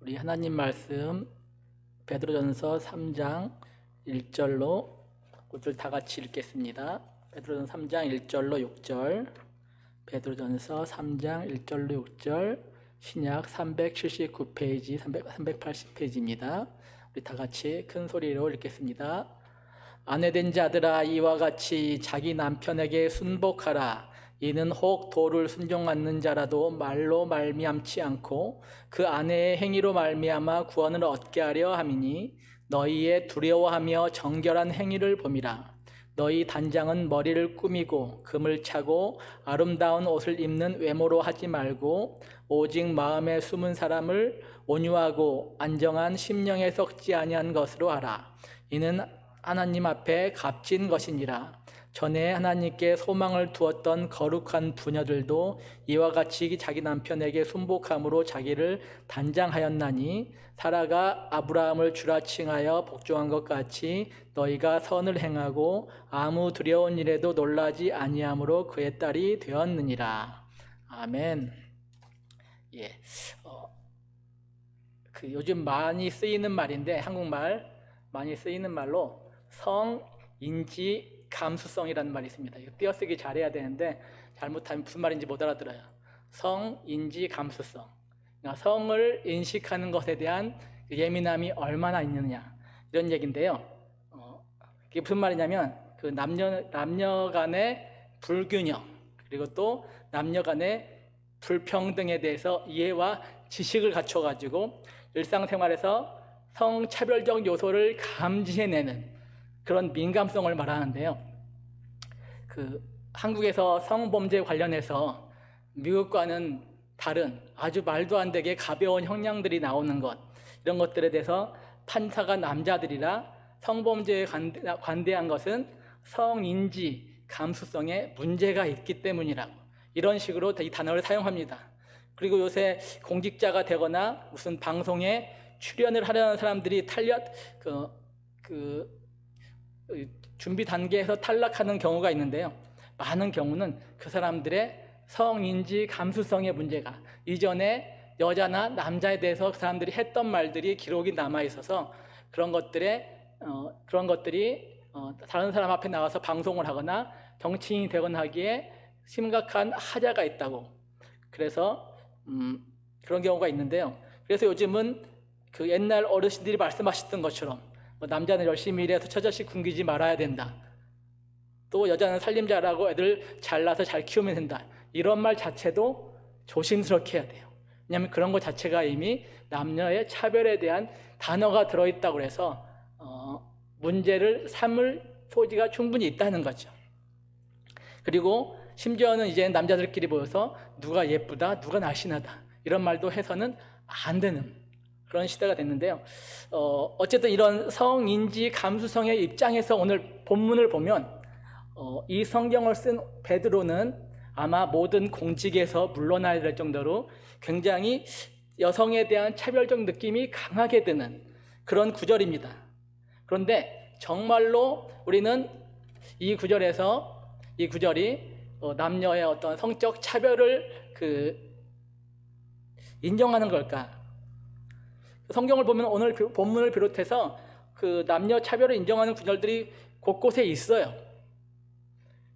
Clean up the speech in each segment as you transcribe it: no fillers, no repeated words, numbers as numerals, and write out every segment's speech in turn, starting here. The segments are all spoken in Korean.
우리 하나님 말씀 베드로전서 3장 1절로 5절 다 같이 읽겠습니다. 베드로전서 3장 1절로 6절, 베드로전서 3장 1절로 6절, 신약 379페이지, 380페이지입니다. 우리 다 같이 큰 소리로 읽겠습니다. 아내된 자들아, 이와 같이 자기 남편에게 순복하라. 이는 혹 도를 순종하는 자라도 말로 말미암지 않고 그 아내의 행위로 말미암아 구원을 얻게 하려 함이니 너희의 두려워하며 정결한 행위를 봄이라. 너희 단장은 머리를 꾸미고 금을 차고 아름다운 옷을 입는 외모로 하지 말고 오직 마음에 숨은 사람을 온유하고 안정한 심령에 썩지 아니한 것으로 하라. 이는 하나님 앞에 값진 것이니라. 전에 하나님께 소망을 두었던 거룩한 부녀들도 이와 같이 자기 남편에게 순복함으로 자기를 단장하였나니 사라가 아브라함을 주라칭하여 복종한 것 같이 너희가 선을 행하고 아무 두려운 일에도 놀라지 아니함으로 그의 딸이 되었느니라. 아멘. 요즘 많이 쓰이는 말인데, 한국말 많이 쓰이는 말로 성인지 감수성이라는 말이 있습니다. 이거 띄어쓰기 잘해야 되는데 잘못하면 무슨 말인지 못 알아들어요. 성, 인지, 감수성. 그러니까 성을 인식하는 것에 대한 예민함이 얼마나 있느냐, 이런 얘기인데요. 이게 무슨 말이냐면 그 남녀 간의 불균형, 그리고 또 남녀 간의 불평등에 대해서 이해와 지식을 갖춰가지고 일상생활에서 성차별적 요소를 감지해내는 그런 민감성을 말하는데요. 한국에서 성범죄 관련해서 미국과는 다른 아주 말도 안 되게 가벼운 형량들이 나오는 것, 이런 것들에 대해서 판사가 남자들이라 성범죄에 관대한 것은 성인지 감수성에 문제가 있기 때문이라고, 이런 식으로 이 단어를 사용합니다. 그리고 요새 공직자가 되거나 무슨 방송에 출연을 하려는 사람들이 준비 단계에서 탈락하는 경우가 있는데요. 많은 경우는 그 사람들의 성인지 감수성의 문제가, 이전에 여자나 남자에 대해서 그 사람들이 했던 말들이 기록이 남아 있어서 그런 것들이 다른 사람 앞에 나와서 방송을 하거나 정치인이 되거나 하기에 심각한 하자가 있다고, 그래서 그런 경우가 있는데요. 그래서 요즘은 그 옛날 어르신들이 말씀하셨던 것처럼 남자는 열심히 일해서 처자식 굶기지 말아야 된다, 또 여자는 살림 잘하고 애들 잘 낳아서 잘 키우면 된다, 이런 말 자체도 조심스럽게 해야 돼요. 왜냐하면 그런 것 자체가 이미 남녀의 차별에 대한 단어가 들어있다고 해서 문제를 삼을 소지가 충분히 있다는 거죠. 그리고 심지어는 이제 남자들끼리 모여서 누가 예쁘다, 누가 날씬하다, 이런 말도 해서는 안 되는 그런 시대가 됐는데요. 어쨌든 이런 성인지 감수성의 입장에서 오늘 본문을 보면 이 성경을 쓴 베드로는 아마 모든 공직에서 물러나야 될 정도로 굉장히 여성에 대한 차별적 느낌이 강하게 드는 그런 구절입니다. 그런데 정말로 우리는 이 구절이 남녀의 어떤 성적 차별을 인정하는 걸까? 성경을 보면 오늘 본문을 비롯해서 그 남녀 차별을 인정하는 구절들이 곳곳에 있어요.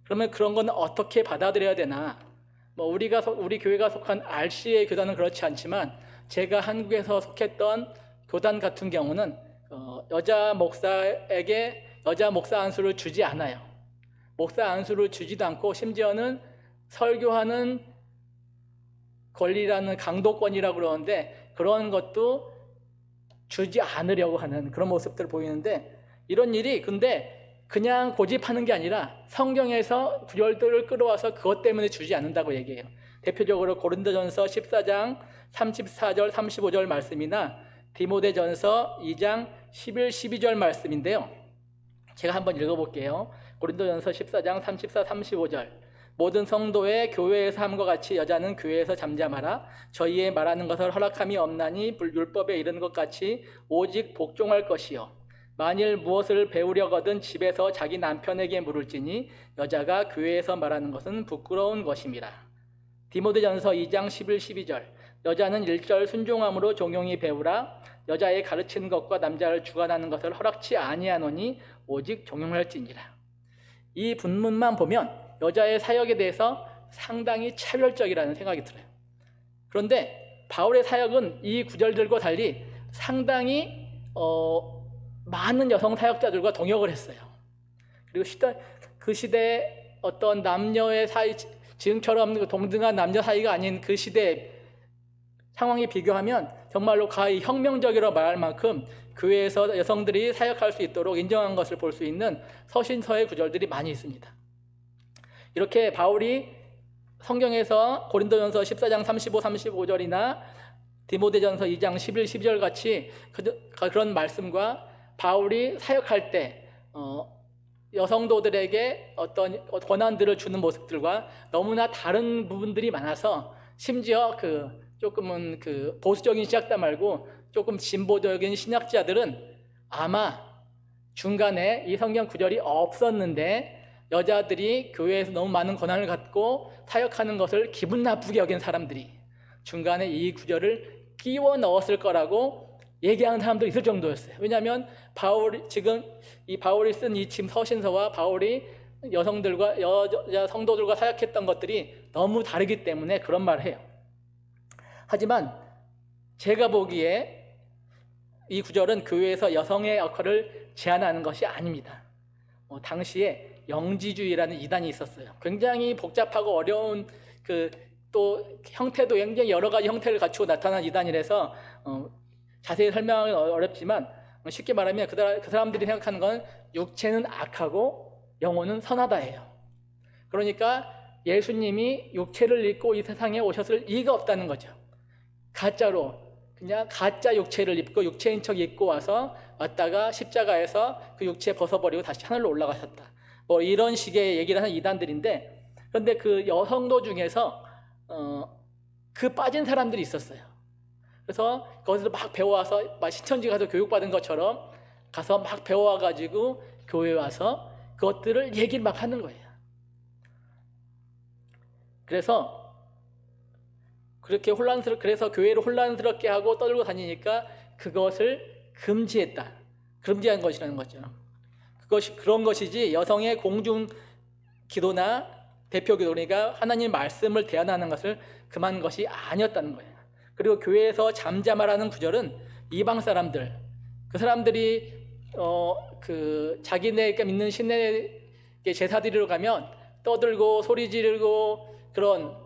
그러면 그런 건 어떻게 받아들여야 되나? 우리 교회가 속한 RC의 교단은 그렇지 않지만 제가 한국에서 속했던 교단 같은 경우는 여자 목사에게 여자 목사 안수를 주지 않아요. 목사 안수를 주지도 않고 심지어는 설교하는 권리라는 강도권이라고 그러는데 그런 것도 주지 않으려고 하는 그런 모습들을 보이는데, 이런 일이 근데 그냥 고집하는 게 아니라 성경에서 구절들을 끌어와서 그것 때문에 주지 않는다고 얘기해요. 대표적으로 고린도전서 14장 34절 35절 말씀이나 디모데전서 2장 11, 12절 말씀인데요. 제가 한번 읽어볼게요. 고린도전서 14장 34, 35절. 모든 성도의 교회에서 함과 같이 여자는 교회에서 잠잠하라. 저희의 말하는 것을 허락함이 없나니 율법에 이른 것 같이 오직 복종할 것이요. 만일 무엇을 배우려거든 집에서 자기 남편에게 물을지니 여자가 교회에서 말하는 것은 부끄러운 것임이라. 디모데전서 2장 11, 12절. 여자는 1절 순종함으로 종용이 배우라. 여자의 가르치는 것과 남자를 주관하는 것을 허락치 아니하노니 오직 종용할지니라. 이 본문만 보면 여자의 사역에 대해서 상당히 차별적이라는 생각이 들어요. 그런데 바울의 사역은 이 구절들과 달리 상당히 많은 여성 사역자들과 동역을 했어요. 그리고 그 시대에 어떤 남녀의 사이, 지금처럼 동등한 남녀 사이가 아닌 그 시대의 상황에 비교하면 정말로 가히 혁명적이라고 말할 만큼 교회에서 여성들이 사역할 수 있도록 인정한 것을 볼 수 있는 서신서의 구절들이 많이 있습니다. 이렇게 바울이 성경에서 고린도전서 14장 35, 35절이나 디모데전서 2장 11, 12절 같이 그런 말씀과 바울이 사역할 때 여성도들에게 어떤 권한들을 주는 모습들과 너무나 다른 부분들이 많아서 심지어 조금은 보수적인 신학자 말고 조금 진보적인 신학자들은 아마 중간에 이 성경 구절이 없었는데 여자들이 교회에서 너무 많은 권한을 갖고 사역하는 것을 기분 나쁘게 여긴 사람들이 중간에 이 구절을 끼워 넣었을 거라고 얘기하는 사람도 있을 정도였어요. 왜냐하면 지금 이 바울이 쓴 이 지금 서신서와 바울이 여성들과 여자 성도들과 사역했던 것들이 너무 다르기 때문에 그런 말을 해요. 하지만 제가 보기에 이 구절은 교회에서 여성의 역할을 제한하는 것이 아닙니다. 당시에 영지주의라는 이단이 있었어요. 굉장히 복잡하고 어려운 또 형태도 굉장히 여러 가지 형태를 갖추고 나타난 이단이라서 자세히 설명하기는 어렵지만 쉽게 말하면 그 사람들이 생각하는 건 육체는 악하고 영혼은 선하다예요. 그러니까 예수님이 육체를 입고 이 세상에 오셨을 이유가 없다는 거죠. 가짜로 그냥 가짜 육체를 입고 육체인 척 입고 왔다가 십자가에서 그 육체 벗어버리고 다시 하늘로 올라가셨다. 이런 식의 얘기를 하는 이단들인데, 그런데 그 여성도 중에서 빠진 사람들이 있었어요. 그래서 거기서 막 배워와서 막 신천지 가서 교육받은 것처럼 가서 막 배워와가지고 교회에 와서 그것들을 얘기를 막 하는 거예요. 그래서 그래서 교회를 혼란스럽게 하고 떠들고 다니니까 그것을 금지한 것이라는 거죠. 그런 것이지 여성의 공중 기도나 대표 기도니까 하나님 말씀을 대안하는 것을 금한 것이 아니었다는 거예요. 그리고 교회에서 잠잠하라는 구절은 이방 사람들, 그 사람들이 자기네가 믿는 신에게 제사 드리러 가면 떠들고 소리 지르고 그런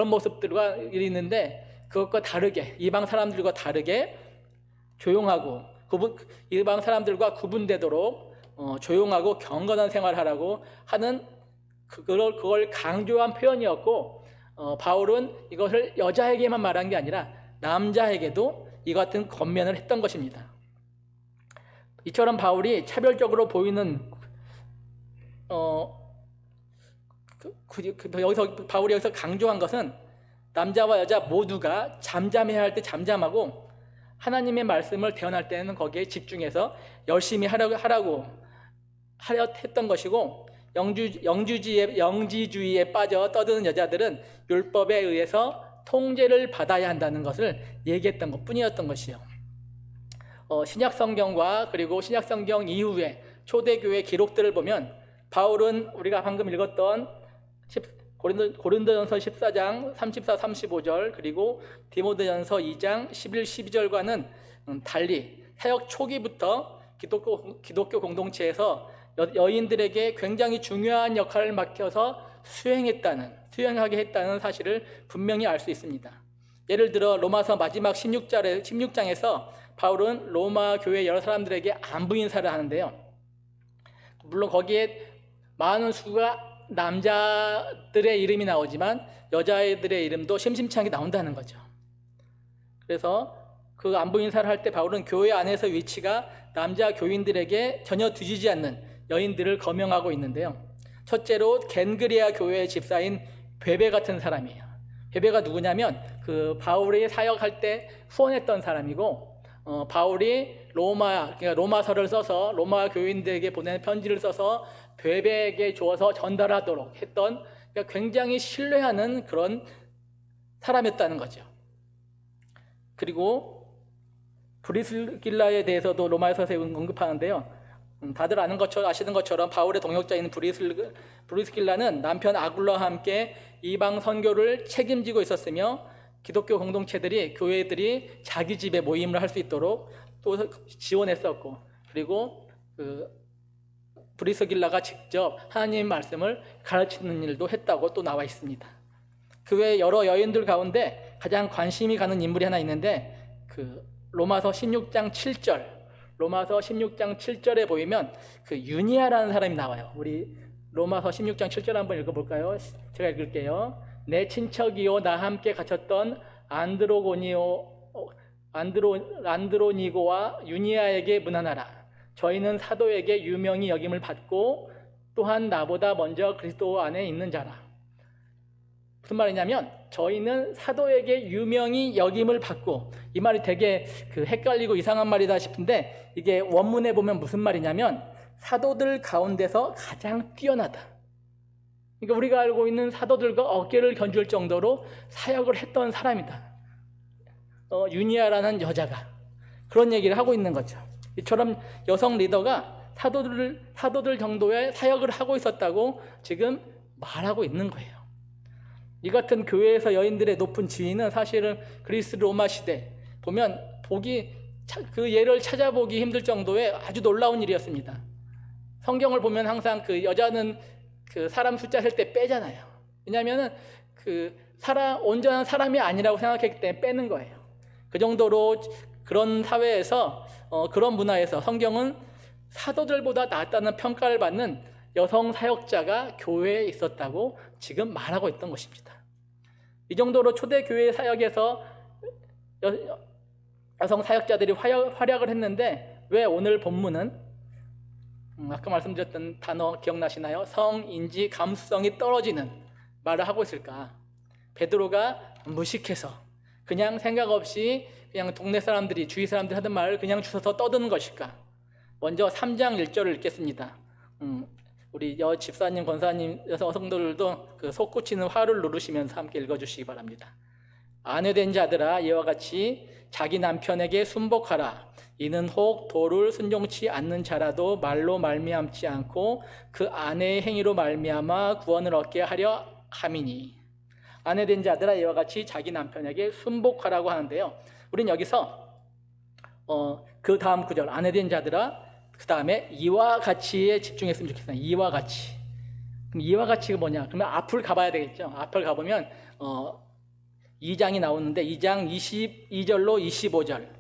모습들과 있는데, 그것과 다르게 이방 사람들과 다르게 조용하고 이방 사람들과 구분되도록 조용하고 경건한 생활을 하라고 하는 그걸 강조한 표현이었고, 바울은 이것을 여자에게만 말한 게 아니라 남자에게도 이 같은 권면을 했던 것입니다. 이처럼 바울이 차별적으로 보이는 바울이 여기서 강조한 것은 남자와 여자 모두가 잠잠해야 할 때 잠잠하고 하나님의 말씀을 대언할 때는 거기에 집중해서 열심히 하려 했던 것이고, 영지주의에 빠져 떠드는 여자들은 율법에 의해서 통제를 받아야 한다는 것을 얘기했던 것뿐이었던 것이요. 신약성경과 그리고 신약성경 이후에 초대교회 기록들을 보면 바울은 우리가 방금 읽었던 고린도전서 14장 34, 35절 그리고 디모데전서 2장 11, 12절과는 달리 사역 초기부터 기독교 공동체에서 여인들에게 굉장히 중요한 역할을 맡겨서 수행하게 했다는 사실을 분명히 알 수 있습니다. 예를 들어 로마서 마지막 16장에서 바울은 로마 교회 여러 사람들에게 안부 인사를 하는데요. 물론 거기에 많은 수가 남자들의 이름이 나오지만 여자애들의 이름도 심심치 않게 나온다는 거죠. 그래서 그 안부 인사를 할 때 바울은 교회 안에서 위치가 남자 교인들에게 전혀 뒤지지 않는 여인들을 거명하고 있는데요. 첫째로 겐그리아 교회의 집사인 베베 같은 사람이에요. 베베가 누구냐면 바울이 사역할 때 후원했던 사람이고, 바울이 로마서를 써서 로마 교인들에게 보낸 편지를 써서 베베에게 주어서 전달하도록 했던, 굉장히 신뢰하는 그런 사람이었다는 거죠. 그리고 브리스길라에 대해서도 로마서에서 언급하는데요. 다들 아시는 것처럼 바울의 동역자인 브리스길라는 남편 아굴라와 함께 이방 선교를 책임지고 있었으며 기독교 공동체들이 교회들이 자기 집에 모임을 할 수 있도록 또 지원했었고, 그리고 브리스길라가 직접 하나님의 말씀을 가르치는 일도 했다고 또 나와 있습니다. 그 외 여러 여인들 가운데 가장 관심이 가는 인물이 하나 있는데 로마서 16장 7절에 보이면 유니아라는 사람이 나와요. 우리 로마서 16장 7절 한번 읽어볼까요? 제가 읽을게요. 내 친척이요 나 함께 갇혔던 안드로니고와 유니아에게 문안하라. 저희는 사도에게 유명히 여김을 받고 또한 나보다 먼저 그리스도 안에 있는 자라. 무슨 말이냐면 저희는 사도에게 유명히 여김을 받고, 이 말이 되게 헷갈리고 이상한 말이다 싶은데 이게 원문에 보면 무슨 말이냐면 사도들 가운데서 가장 뛰어나다. 그러니까 우리가 알고 있는 사도들과 어깨를 견줄 정도로 사역을 했던 사람이다. 유니아라는 여자가 그런 얘기를 하고 있는 거죠. 이처럼 여성 리더가 사도들 정도의 사역을 하고 있었다고 지금 말하고 있는 거예요. 이 같은 교회에서 여인들의 높은 지위는 사실은 그리스 로마 시대 보면 그 예를 찾아보기 힘들 정도의 아주 놀라운 일이었습니다. 성경을 보면 항상 여자는 사람 숫자 셀 때 빼잖아요. 왜냐하면 온전한 사람이 아니라고 생각했기 때문에 빼는 거예요. 그 정도로 그런 사회에서 그런 문화에서 성경은 사도들보다 낫다는 평가를 받는 여성 사역자가 교회에 있었다고 지금 말하고 있던 것입니다. 이 정도로 초대교회 사역에서 여성 사역자들이 활약을 했는데 왜 오늘 본문은 아까 말씀드렸던 단어 기억나시나요? 성인지 감수성이 떨어지는 말을 하고 있을까? 베드로가 무식해서 그냥 생각 없이 그냥 동네 사람들이 주위 사람들이 하던 말을 그냥 주워서 떠드는 것일까? 먼저 3장 1절을 읽겠습니다. 우리 집사님, 권사님, 여성들도 솟구치는 화를 누르시면서 함께 읽어주시기 바랍니다. 아내된 자들아 이와 같이 자기 남편에게 순복하라. 이는 혹 도를 순종치 않는 자라도 말로 말미암지 않고 그 아내의 행위로 말미암아 구원을 얻게 하려 함이니. 아내된 자들아 이와 같이 자기 남편에게 순복하라고 하는데요. 우린 여기서 그 다음 구절 아내된 자들아 그 다음에 이와 같이에 집중했으면 좋겠어요. 이와 같이. 그럼 이와 같이가 뭐냐? 그러면 앞을 가봐야 되겠죠. 앞을 가보면 2장이 나오는데 2장 22절로 25절.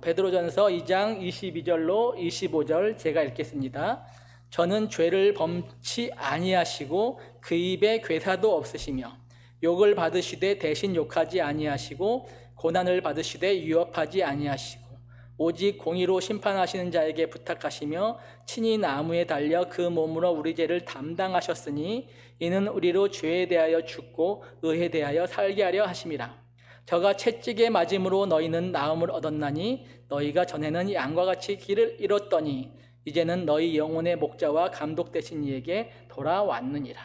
베드로전서 2장 22절로 25절 제가 읽겠습니다. 저는 죄를 범치 아니하시고 그 입에 괴사도 없으시며 욕을 받으시되 대신 욕하지 아니하시고 고난을 받으시되 위협하지 아니하시고 오직 공의로 심판하시는 자에게 부탁하시며 친히 나무에 달려 그 몸으로 우리 죄를 담당하셨으니 이는 우리로 죄에 대하여 죽고 의에 대하여 살게 하려 하심이라. 저가 채찍에 맞음으로 너희는 나음을 얻었나니 너희가 전에는 양과 같이 길을 잃었더니 이제는 너희 영혼의 목자와 감독 되신 이에게 돌아왔느니라.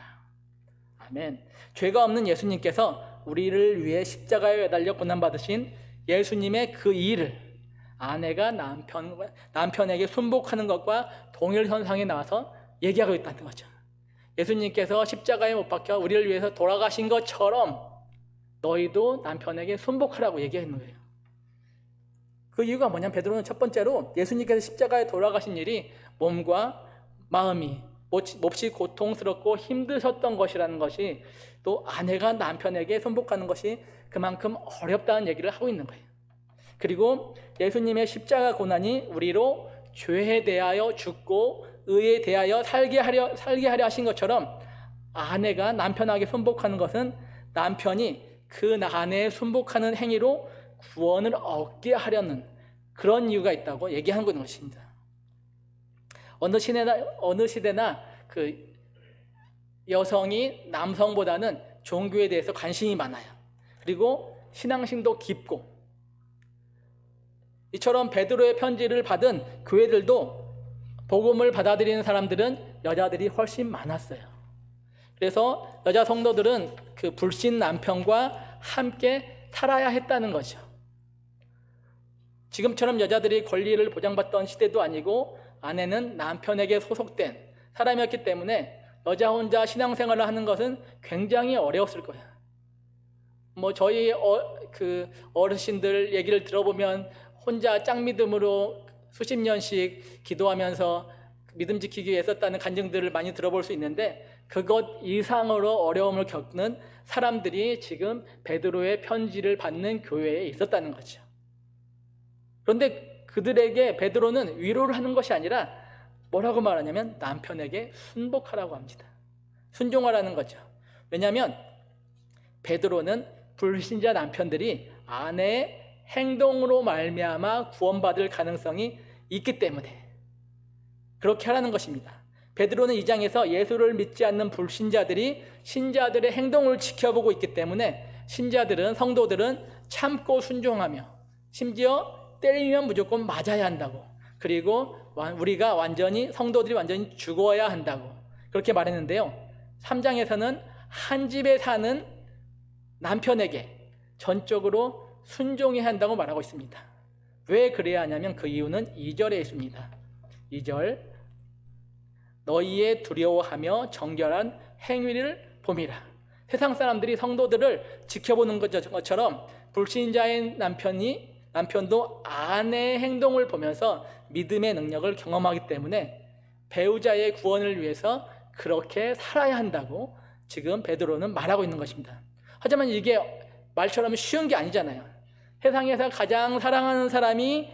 아멘. 죄가 없는 예수님께서 우리를 위해 십자가에 매달려 고난받으신 예수님의 그 일을 아내가 남편에게 순복하는 것과 동일선상에 나와서 얘기하고 있다는 거죠. 예수님께서 십자가에 못 박혀 우리를 위해서 돌아가신 것처럼 너희도 남편에게 순복하라고 얘기하는 거예요. 그 이유가 뭐냐면 베드로는 첫 번째로 예수님께서 십자가에 돌아가신 일이 몸과 마음이 몹시 고통스럽고 힘드셨던 것이라는 것이, 또 아내가 남편에게 순복하는 것이 그만큼 어렵다는 얘기를 하고 있는 거예요. 그리고 예수님의 십자가 고난이 우리로 죄에 대하여 죽고 의에 대하여 살게 하려 하신 것처럼 아내가 남편에게 순복하는 것은 남편이 그 아내의 순복하는 행위로 구원을 얻게 하려는 그런 이유가 있다고 얘기하는 것입니다. 어느 시대나 그 여성이 남성보다는 종교에 대해서 관심이 많아요. 그리고 신앙심도 깊고, 이처럼 베드로의 편지를 받은 교회들도 복음을 받아들이는 사람들은 여자들이 훨씬 많았어요. 그래서 여자 성도들은 그 불신 남편과 함께 살아야 했다는 거죠. 지금처럼 여자들이 권리를 보장받던 시대도 아니고 아내는 남편에게 소속된 사람이었기 때문에 여자 혼자 신앙생활을 하는 것은 굉장히 어려웠을 거예요. 뭐 저희 어르신들 얘기를 들어보면 혼자 짱믿음으로 수십 년씩 기도하면서 믿음 지키기 위해 썼다는 간증들을 많이 들어볼 수 있는데, 그것 이상으로 어려움을 겪는 사람들이 지금 베드로의 편지를 받는 교회에 있었다는 거죠. 그런데 그들에게 베드로는 위로를 하는 것이 아니라 뭐라고 말하냐면 남편에게 순복하라고 합니다. 순종하라는 거죠. 왜냐하면 베드로는 불신자 남편들이 아내의 행동으로 말미암아 구원받을 가능성이 있기 때문에 그렇게 하라는 것입니다. 베드로는 이 장에서 예수를 믿지 않는 불신자들이 신자들의 행동을 지켜보고 있기 때문에 신자들은, 성도들은 참고 순종하며 심지어 때리면 무조건 맞아야 한다고, 그리고 우리가 성도들이 완전히 죽어야 한다고 그렇게 말했는데요, 3장에서는 한 집에 사는 남편에게 전적으로 순종해야 한다고 말하고 있습니다. 왜 그래야 하냐면 그 이유는 2절에 있습니다. 2절, 너희의 두려워하며 정결한 행위를 봄이라. 세상 사람들이 성도들을 지켜보는 것처럼 불신자인 남편도 아내의 행동을 보면서 믿음의 능력을 경험하기 때문에 배우자의 구원을 위해서 그렇게 살아야 한다고 지금 베드로는 말하고 있는 것입니다. 하지만 이게 말처럼 쉬운 게 아니잖아요. 세상에서 가장 사랑하는 사람이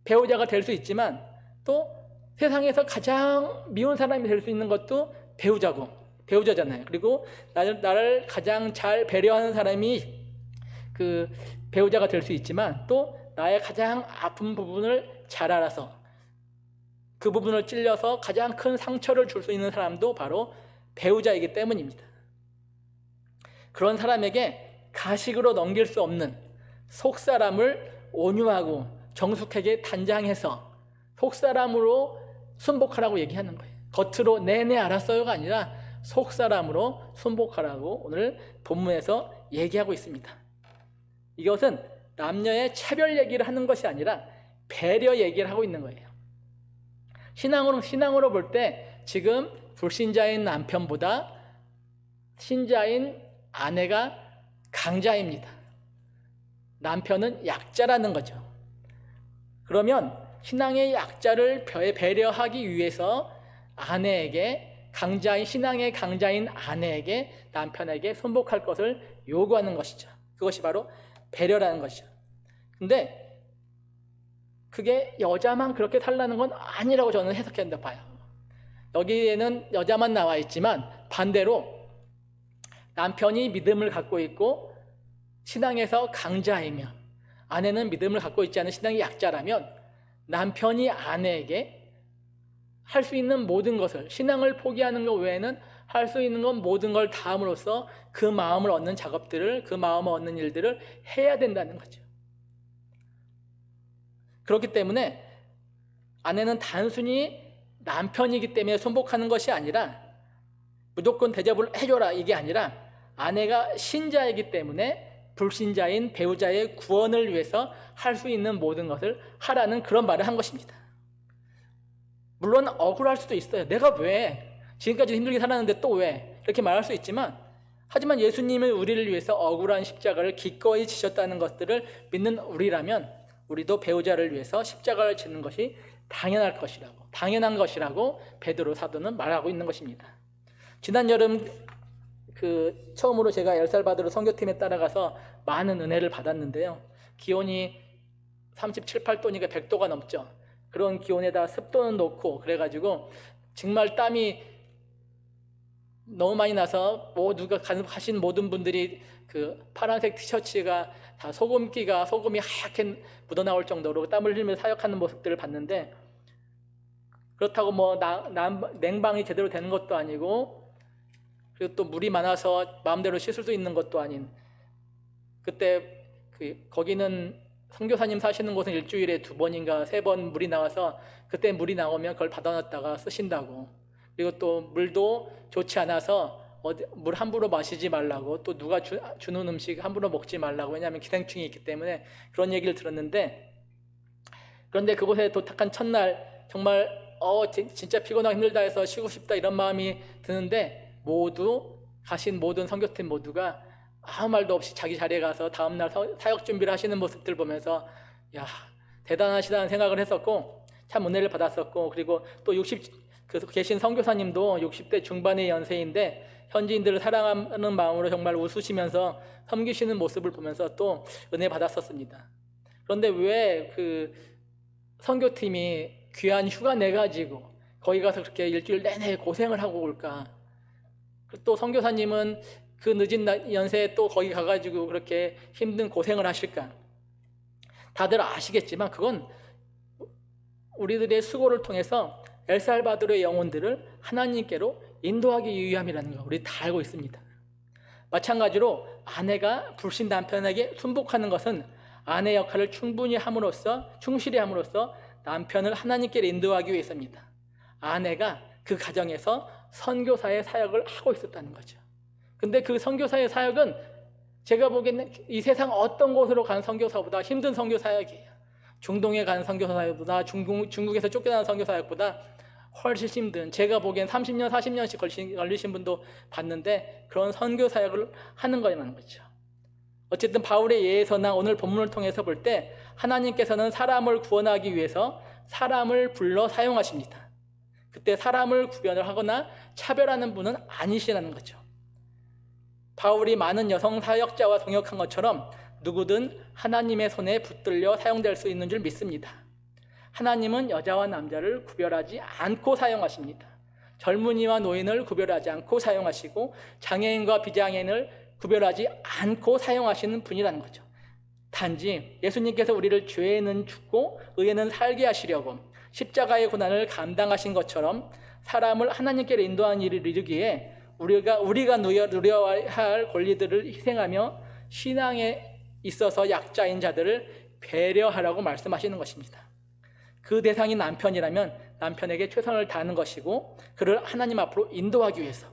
배우자가 될 수 있지만 또 세상에서 가장 미운 사람이 될 수 있는 것도 배우자잖아요. 그리고 나를 가장 잘 배려하는 사람이 그 배우자가 될 수 있지만 또 나의 가장 아픈 부분을 잘 알아서 그 부분을 찔려서 가장 큰 상처를 줄 수 있는 사람도 바로 배우자이기 때문입니다. 그런 사람에게 가식으로 넘길 수 없는 속사람을 온유하고 정숙하게 단장해서 속사람으로 순복하라고 얘기하는 거예요. 겉으로 네네 알았어요가 아니라 속사람으로 순복하라고 오늘 본문에서 얘기하고 있습니다. 이것은 남녀의 차별 얘기를 하는 것이 아니라 배려 얘기를 하고 있는 거예요. 신앙으로 볼 때 지금 불신자인 남편보다 신자인 아내가 강자입니다. 남편은 약자라는 거죠. 그러면 신앙의 약자를 배려하기 위해서 신앙의 강자인 아내에게 남편에게 순복할 것을 요구하는 것이죠. 그것이 바로 배려라는 것이죠. 근데 그게 여자만 그렇게 살라는 건 아니라고 저는 해석한다 봐요. 여기에는 여자만 나와 있지만 반대로 남편이 믿음을 갖고 있고 신앙에서 강자이며 아내는 믿음을 갖고 있지 않은 신앙의 약자라면 남편이 아내에게 할 수 있는 모든 것을, 신앙을 포기하는 것 외에는 할 수 있는 건 모든 걸 다 함으로써 그 마음을 얻는 작업들을, 그 마음을 얻는 일들을 해야 된다는 거죠. 그렇기 때문에 아내는 단순히 남편이기 때문에 순복하는 것이 아니라 무조건 대접을 해줘라 이게 아니라 아내가 신자이기 때문에 불신자인 배우자의 구원을 위해서 할 수 있는 모든 것을 하라는 그런 말을 한 것입니다. 물론 억울할 수도 있어요. 내가 왜 지금까지 힘들게 살았는데 또 왜 이렇게 말할 수 있지만, 하지만 예수님은 우리를 위해서 억울한 십자가를 기꺼이 지셨다는 것들을 믿는 우리라면 우리도 배우자를 위해서 십자가를 지는 것이 당연한 것이라고 베드로 사도는 말하고 있는 것입니다. 지난 여름 처음으로 제가 엘살바도르 선교팀에 따라가서 많은 은혜를 받았는데요. 기온이 37, 8도니까 100도가 넘죠. 그런 기온에다 습도는 높고 그래가지고 정말 땀이 너무 많이 나서 누가 가신 모든 분들이 그 파란색 티셔츠가 다 소금이 하얗게 묻어나올 정도로 땀을 흘리면서 사역하는 모습들을 봤는데, 그렇다고 냉방이 제대로 되는 것도 아니고 그리고 또 물이 많아서 마음대로 씻을 수 있는 것도 아닌, 그때 거기는 선교사님 사시는 곳은 일주일에 2번인가 3번 물이 나와서 그때 물이 나오면 그걸 받아놨다가 쓰신다고, 그리고 또 물도 좋지 않아서 물 함부로 마시지 말라고, 또 누가 주는 음식 함부로 먹지 말라고, 왜냐하면 기생충이 있기 때문에 그런 얘기를 들었는데, 그런데 그곳에 도착한 첫날 정말 진짜 피곤하고 힘들다 해서 쉬고 싶다 이런 마음이 드는데, 가신 모든 선교팀 모두가 아무 말도 없이 자기 자리에 가서 다음날 사역 준비를 하시는 모습들 보면서 야, 대단하시다는 생각을 했었고, 참 은혜를 받았었고, 그리고 또 계신 선교사님도 60대 중반의 연세인데 현지인들을 사랑하는 마음으로 정말 웃으시면서 섬기시는 모습을 보면서 또 은혜 받았었습니다. 그런데 왜 그 선교팀이 귀한 휴가 내가지고 거기 가서 그렇게 일주일 내내 고생을 하고 올까? 또 선교사님은 그 늦은 연세에 또 거기 가가지고 그렇게 힘든 고생을 하실까? 다들 아시겠지만 그건 우리들의 수고를 통해서 엘살바도르의 영혼들을 하나님께로 인도하기 위함이라는 거 우리 다 알고 있습니다. 마찬가지로 아내가 불신 남편에게 순복하는 것은 아내 역할을 충실히 함으로써 남편을 하나님께로 인도하기 위해서입니다. 아내가 그 가정에서 선교사의 사역을 하고 있었다는 거죠. 근데 그 선교사의 사역은 제가 보기에는 이 세상 어떤 곳으로 간 선교사보다 힘든 선교 사역이에요. 중동에 간 선교 사역보다 중국에서 쫓겨난 선교 사역보다 훨씬 힘든, 제가 보기엔 30년, 40년씩 걸리신 분도 봤는데 그런 선교 사역을 하는 거라는 거죠. 어쨌든 바울의 예에서나 오늘 본문을 통해서 볼 때 하나님께서는 사람을 구원하기 위해서 사람을 불러 사용하십니다. 그때 사람을 구별을 하거나 차별하는 분은 아니시라는 거죠. 바울이 많은 여성 사역자와 동역한 것처럼 누구든 하나님의 손에 붙들려 사용될 수 있는 줄 믿습니다. 하나님은 여자와 남자를 구별하지 않고 사용하십니다. 젊은이와 노인을 구별하지 않고 사용하시고 장애인과 비장애인을 구별하지 않고 사용하시는 분이라는 거죠. 단지 예수님께서 우리를 죄에는 죽고 의에는 살게 하시려고 십자가의 고난을 감당하신 것처럼 사람을 하나님께로 인도하는 일을 이루기에 우리가 누려야 할 권리들을 희생하며 신앙에 있어서 약자인 자들을 배려하라고 말씀하시는 것입니다. 그 대상이 남편이라면 남편에게 최선을 다하는 것이고 그를 하나님 앞으로 인도하기 위해서,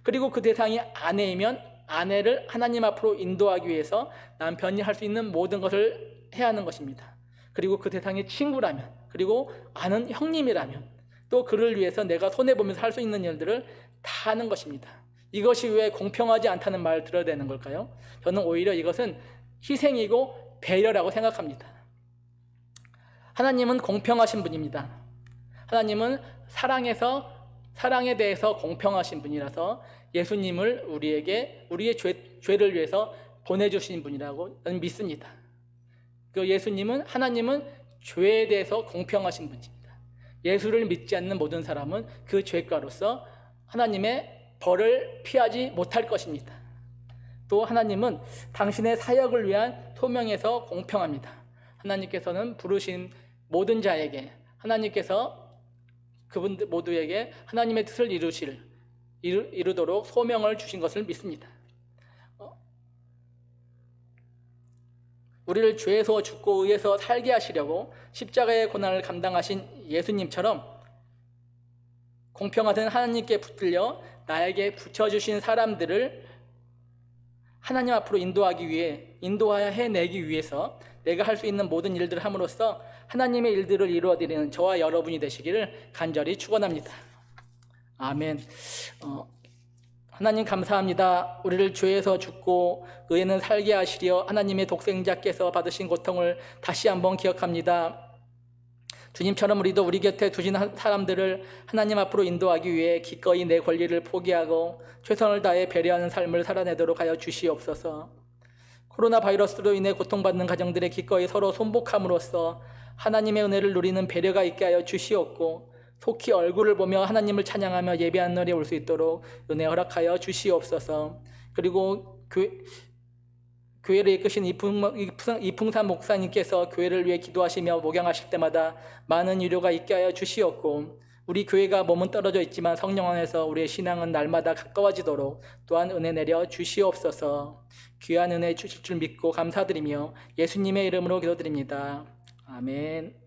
그리고 그 대상이 아내이면 아내를 하나님 앞으로 인도하기 위해서 남편이 할 수 있는 모든 것을 해야 하는 것입니다. 그리고 그 대상이 친구라면, 그리고 아는 형님이라면 또 그를 위해서 내가 손해보면서 할 수 있는 일들을 다 하는 것입니다. 이것이 왜 공평하지 않다는 말을 들어야 되는 걸까요? 저는 오히려 이것은 희생이고 배려라고 생각합니다. 하나님은 공평하신 분입니다. 하나님은 사랑에 대해서 공평하신 분이라서 예수님을 우리의 죄를 위해서 보내주신 분이라고 저는 믿습니다. 하나님은 죄에 대해서 공평하신 분입니다. 예수를 믿지 않는 모든 사람은 그 죄가로서 하나님의 벌을 피하지 못할 것입니다. 또 하나님은 당신의 사역을 위한 소명에서 공평합니다. 하나님께서는 부르신 모든 자에게, 하나님께서 그분들 모두에게 하나님의 뜻을 이루도록 소명을 주신 것을 믿습니다. 우리를 죄에서 죽고 의에서 살게 하시려고 십자가의 고난을 감당하신 예수님처럼 공평하신 하나님께 붙들려 나에게 붙여주신 사람들을 하나님 앞으로 인도해내기 위해서 내가 할 수 있는 모든 일들을 함으로써 하나님의 일들을 이루어드리는 저와 여러분이 되시기를 간절히 축원합니다. 아멘. 하나님 감사합니다. 우리를 죄에서 죽고 의에는 살게 하시려 하나님의 독생자께서 받으신 고통을 다시 한번 기억합니다. 주님처럼 우리도 우리 곁에 두신 사람들을 하나님 앞으로 인도하기 위해 기꺼이 내 권리를 포기하고 최선을 다해 배려하는 삶을 살아내도록 하여 주시옵소서. 코로나 바이러스로 인해 고통받는 가정들의 기꺼이 서로 손복함으로써 하나님의 은혜를 누리는 배려가 있게 하여 주시옵고 속히 얼굴을 보며 하나님을 찬양하며 예배하는 날이 올 수 있도록 은혜 허락하여 주시옵소서. 그리고 교회를 이끄신 이풍산 목사님께서 교회를 위해 기도하시며 목양하실 때마다 많은 위로가 있게 하여 주시옵고 우리 교회가 몸은 떨어져 있지만 성령 안에서 우리의 신앙은 날마다 가까워지도록 또한 은혜 내려 주시옵소서. 귀한 은혜 주실 줄 믿고 감사드리며 예수님의 이름으로 기도드립니다. 아멘.